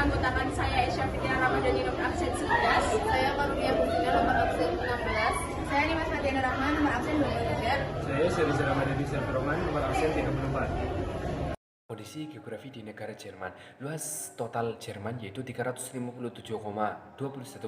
beranggotakan saya Esya Fikira Ramadhani nomor absen 11. Saya Karunia Pusina nomor absen 16. Saya Dimas Matiana Rahman nomor absen 23. Saya Syarisa Ramadhani Syafirrohman nomor absen 34. Kondisi geografi di negara Jerman. Luas total Jerman yaitu 357,21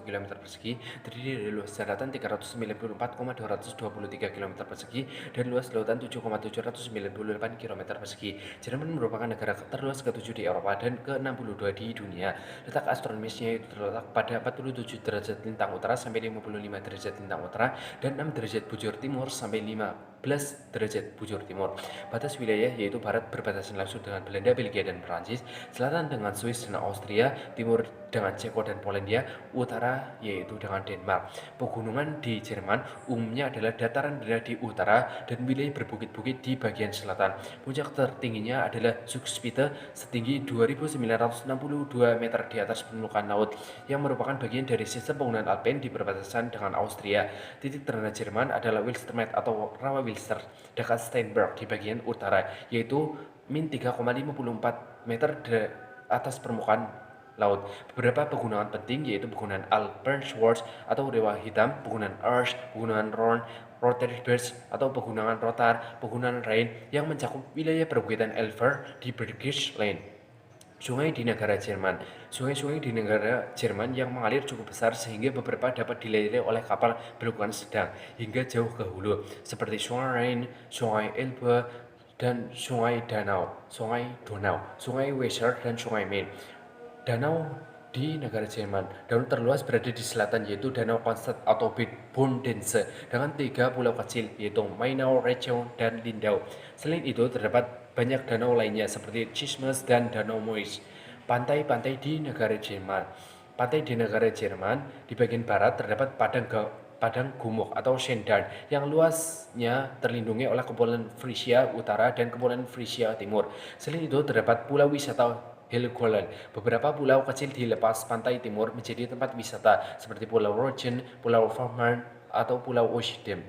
km persegi, terdiri dari luas daratan 394,223 km persegi dan luas lautan 7,798 km persegi. Jerman merupakan negara terluas ke-7 di Eropa dan ke-62 di dunia. Letak astronomisnya itu terletak pada 47 derajat lintang utara sampai 55 derajat lintang utara dan 6 derajat bujur timur sampai 15 derajat bujur timur. Batas wilayah yaitu barat berbatasan langsung dengan Belanda, Belgia, dan Prancis, selatan dengan Swiss dan Austria, timur dengan Ceko dan Polandia, utara yaitu dengan Denmark. Pegunungan di Jerman umumnya adalah dataran rendah di utara dan wilayah berbukit-bukit di bagian selatan. Puncak tertingginya adalah Zugspitze setinggi 2.962 meter di atas permukaan laut, yang merupakan bagian dari sistem pegunungan Alpen di perbatasan dengan Austria. Titik terendah Jerman adalah Wilstermet atau rawa Wilster dekat Steinberg di bagian utara, yaitu min 3,54 meter di atas permukaan laut. Beberapa pegunungan penting yaitu pegunungan Alpenschwarz atau Dewa Hitam, pegunungan Arsch, pegunungan Rhön, Roterberg atau pegunungan Rotar, pegunungan Rhine yang mencakup wilayah perbukitan Elfer di Bergisch Land. Sungai di negara Jerman. Sungai-sungai di negara Jerman yang mengalir cukup besar sehingga beberapa dapat dilalui oleh kapal berukuran sedang hingga jauh ke hulu, seperti Sungai Rhine, Sungai Elbe, dan Sungai Donau, Sungai Weser, dan Sungai Main. Danau di negara Jerman. Danau terluas berada di selatan yaitu Danau Konstanz atau Bodense dengan 3 pulau kecil yaitu Mainau, Rechau, dan Lindau. Selain itu terdapat banyak danau lainnya seperti Chismes dan Danau Mois. Pantai-pantai di negara Jerman. Pantai di negara Jerman di bagian barat terdapat Padang Gumuk atau Sendern yang luasnya terlindungi oleh Kepulauan Frisia Utara dan Kepulauan Frisia Timur. Selain itu terdapat pulau wisata Helgoland. Beberapa pulau kecil di lepas pantai timur menjadi tempat wisata seperti Pulau Rügen, Pulau Fehmarn, atau Pulau Usedom.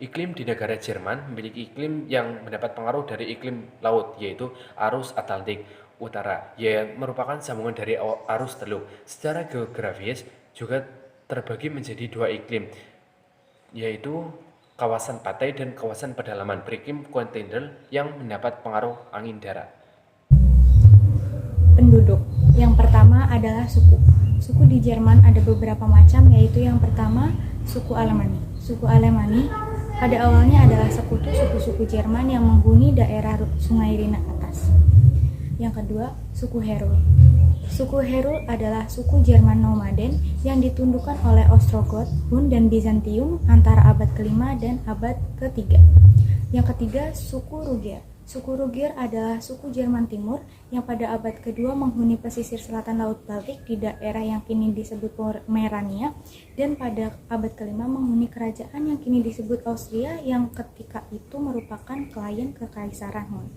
Iklim di negara Jerman memiliki iklim yang mendapat pengaruh dari iklim laut yaitu arus Atlantik Utara yang merupakan sambungan dari arus teluk. Secara geografis juga terbagi menjadi 2 iklim yaitu kawasan pantai dan kawasan pedalaman beriklim kontinental yang mendapat pengaruh angin darat. Penduduk. Yang pertama adalah suku. Suku di Jerman ada beberapa macam, yaitu yang pertama suku Alemani. Suku Alemani pada awalnya adalah sekutu suku-suku Jerman yang menghuni daerah Sungai Rhine atas. Yang kedua, suku Herul. Suku Herul adalah suku Jerman nomaden yang ditundukkan oleh Ostrogoth, Hun, dan Bizantium antara abad ke-5 dan abad ke-3. Yang ketiga, suku Rugier. Suku Rugier adalah suku Jerman Timur yang pada abad ke-2 menghuni pesisir selatan Laut Baltik di daerah yang kini disebut Pomerania dan pada abad ke-5 menghuni kerajaan yang kini disebut Austria yang ketika itu merupakan klien Kekaisaran Hun.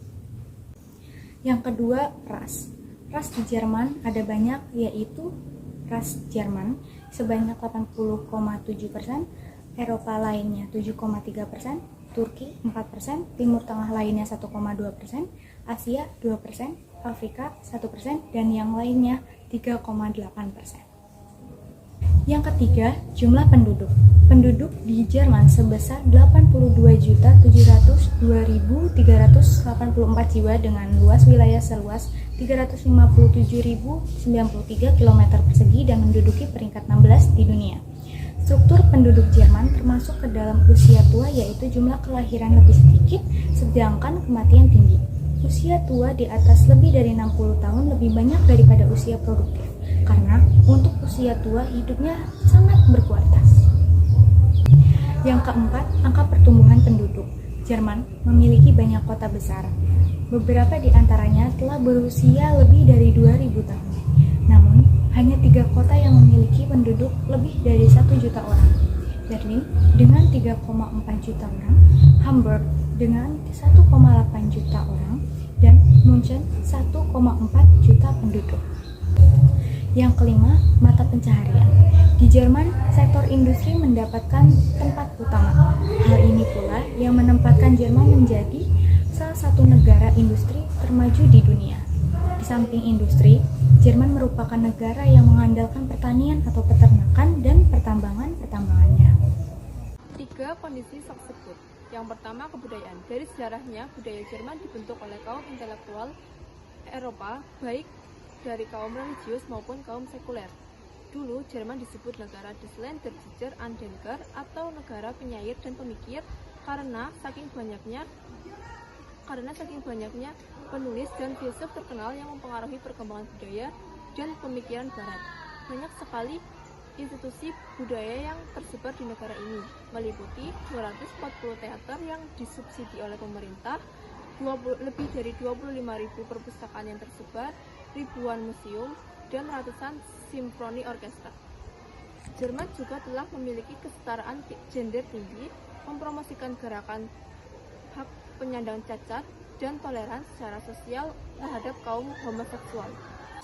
Yang kedua, ras. Ras di Jerman ada banyak, yaitu ras Jerman sebanyak 80,7%, Eropa lainnya 7,3%, Turki 4%, Timur Tengah lainnya 1,2%, Asia 2%, Afrika 1%, dan yang lainnya 3,8%. Yang ketiga, jumlah penduduk. Penduduk di Jerman sebesar 82.702.384 jiwa dengan luas wilayah seluas 357.093 km persegi dan menduduki peringkat 16 di dunia. Struktur penduduk Jerman termasuk ke dalam usia tua yaitu jumlah kelahiran lebih sedikit sedangkan kematian tinggi. Usia tua di atas lebih dari 60 tahun lebih banyak daripada usia produktif karena untuk usia tua hidupnya sangat berkualitas. Yang keempat, angka pertumbuhan penduduk. Jerman memiliki banyak kota besar. Beberapa di antaranya telah berusia lebih dari 2000 tahun. Namun, hanya 3 kota yang memiliki penduduk lebih dari 1 juta orang. Berlin dengan 3,4 juta orang, Hamburg dengan 1,8 juta orang, dan München 1,4 juta penduduk. Yang kelima, mata pencaharian. Di Jerman, sektor industri mendapatkan tempat utama. Hal ini pula yang menempatkan Jerman menjadi salah satu negara industri termaju di dunia. Di samping industri, Jerman merupakan negara yang mengandalkan pertanian atau peternakan dan pertambangannya. 3 kondisi shock tersebut. Yang pertama, kebudayaan. Dari sejarahnya, budaya Jerman dibentuk oleh kaum intelektual Eropa, baik dari kaum religius maupun kaum sekuler. Dulu, Jerman disebut negara des Länderdeutscher Andenker atau negara penyair dan pemikir karena saking banyaknya penulis dan filsuf terkenal yang mempengaruhi perkembangan budaya dan pemikiran Barat. Banyak sekali institusi budaya yang tersebar di negara ini, meliputi 240 teater yang disubsidi oleh pemerintah, lebih dari 25.000 perpustakaan yang tersebar, ribuan museum, dan ratusan simfoni orkestra. Jerman juga telah memiliki kesetaraan gender tinggi, mempromosikan gerakan hak penyandang cacat, dan toleransi secara sosial terhadap kaum homoseksual.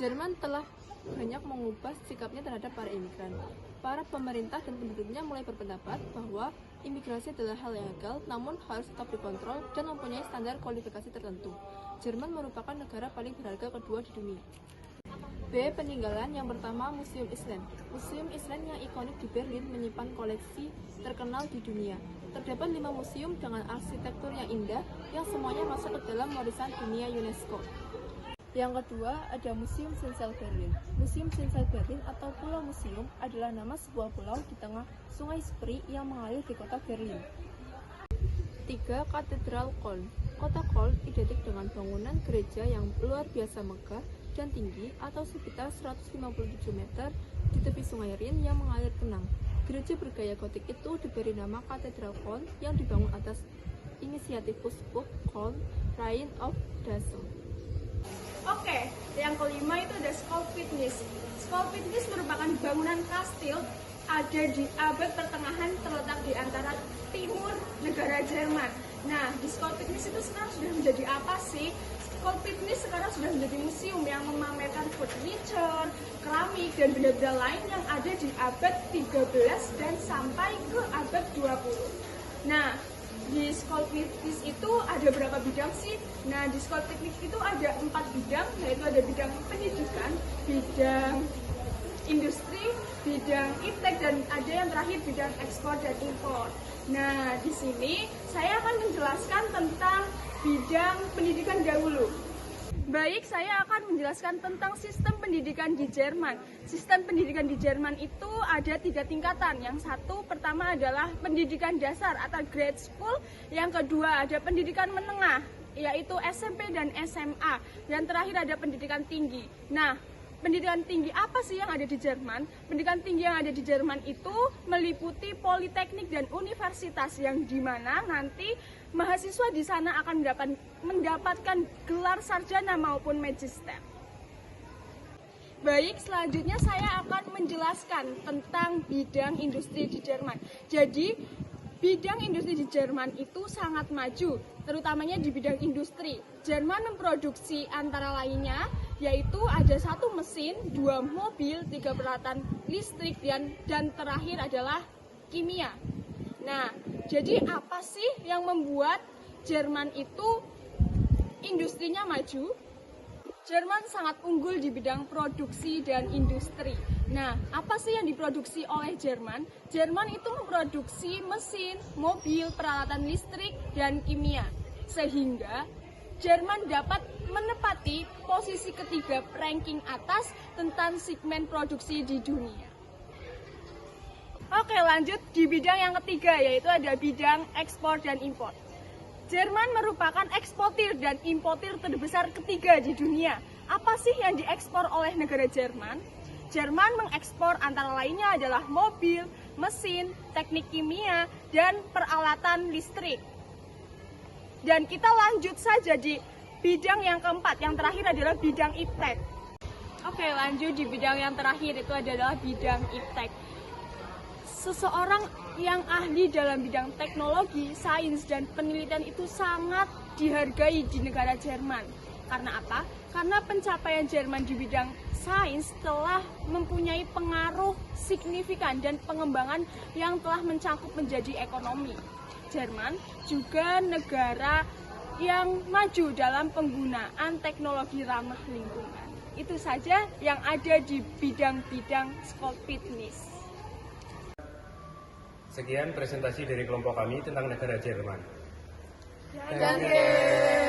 Jerman telah banyak mengubah sikapnya terhadap para imigran. Para pemerintah dan penduduknya mulai berpendapat bahwa imigrasi adalah hal yang legal, namun harus tetap dikontrol dan mempunyai standar kualifikasi tertentu. Jerman merupakan negara paling berharga kedua di dunia. B. Peninggalan. Yang pertama, Museum Island. Museum Island yang ikonik di Berlin menyimpan koleksi terkenal di dunia. Terdapat 5 museum dengan arsitektur yang indah yang semuanya masuk ke dalam warisan dunia UNESCO. Yang kedua, ada Museum Seyssel Berlin. Museum Seyssel Berlin atau Pulau Museum adalah nama sebuah pulau di tengah Sungai Spree yang mengalir di kota Berlin. 3. Katedral Köln. Kota Köln identik dengan bangunan gereja yang luar biasa megah dan tinggi atau sekitar 157 meter di tepi Sungai Rin yang mengalir tenang. Gereja bergaya gotik itu diberi nama Katedral Köln yang dibangun atas inisiatif Uskup Köln, Rhine of Dassel. Oke, yang kelima itu ada Skolpitnis. Skolpitnis merupakan bangunan kastil ada di abad pertengahan terletak di antara timur negara Jerman. Nah, di Skolpitnis itu sekarang sudah menjadi apa sih? Skolpitnis sekarang sudah menjadi museum yang memamerkan furniture, keramik, dan benda-benda lain yang ada di abad 13 dan sampai ke abad 20. Nah, di Skolpitnis itu ada berapa bidang sih? Nah, di Skolpitnis itu ada 4 bidang, yaitu ada bidang pendidikan, bidang industri, bidang iptek, dan ada yang terakhir bidang ekspor dan impor. Nah, di sini saya akan menjelaskan tentang bidang pendidikan dahulu. Baik, saya akan menjelaskan tentang sistem pendidikan di Jerman. Sistem pendidikan di Jerman itu ada 3 tingkatan. Yang satu pertama adalah pendidikan dasar atau grade school. Yang kedua ada pendidikan menengah, yaitu SMP dan SMA. Yang terakhir ada pendidikan tinggi. Nah, pendidikan tinggi apa sih yang ada di Jerman? Pendidikan tinggi yang ada di Jerman itu meliputi politeknik dan universitas yang dimana nanti mahasiswa di sana akan mendapatkan gelar sarjana maupun magister. Baik, selanjutnya saya akan menjelaskan tentang bidang industri di Jerman. Jadi, bidang industri di Jerman itu sangat maju, terutamanya di bidang industri. Jerman memproduksi antara lainnya, yaitu ada 1 mesin, 2 mobil, 3 peralatan listrik, dan terakhir adalah kimia. Nah, jadi apa sih yang membuat Jerman itu industrinya maju? Jerman sangat unggul di bidang produksi dan industri. Nah, apa sih yang diproduksi oleh Jerman? Jerman itu memproduksi mesin, mobil, peralatan listrik, dan kimia. Sehingga Jerman dapat menepati posisi ketiga ranking atas tentang segmen produksi di dunia. Oke, lanjut di bidang yang ketiga, yaitu ada bidang ekspor dan impor. Jerman merupakan eksportir dan importir terbesar ketiga di dunia. Apa sih yang diekspor oleh negara Jerman? Jerman mengekspor antara lainnya adalah mobil, mesin, teknik kimia, dan peralatan listrik. Dan kita lanjut saja di bidang yang keempat, yang terakhir adalah bidang iptek. Oke, lanjut di bidang yang terakhir, itu adalah bidang iptek. Seseorang yang ahli dalam bidang teknologi, sains, dan penelitian itu sangat dihargai di negara Jerman. Karena apa? Karena pencapaian Jerman di bidang sains telah mempunyai pengaruh signifikan dan pengembangan yang telah mencakup menjadi ekonomi. Jerman juga negara yang maju dalam penggunaan teknologi ramah lingkungan. itu saja yang ada di bidang-bidang Skopitnis. Sekian presentasi dari kelompok kami tentang negara Jerman. Danke.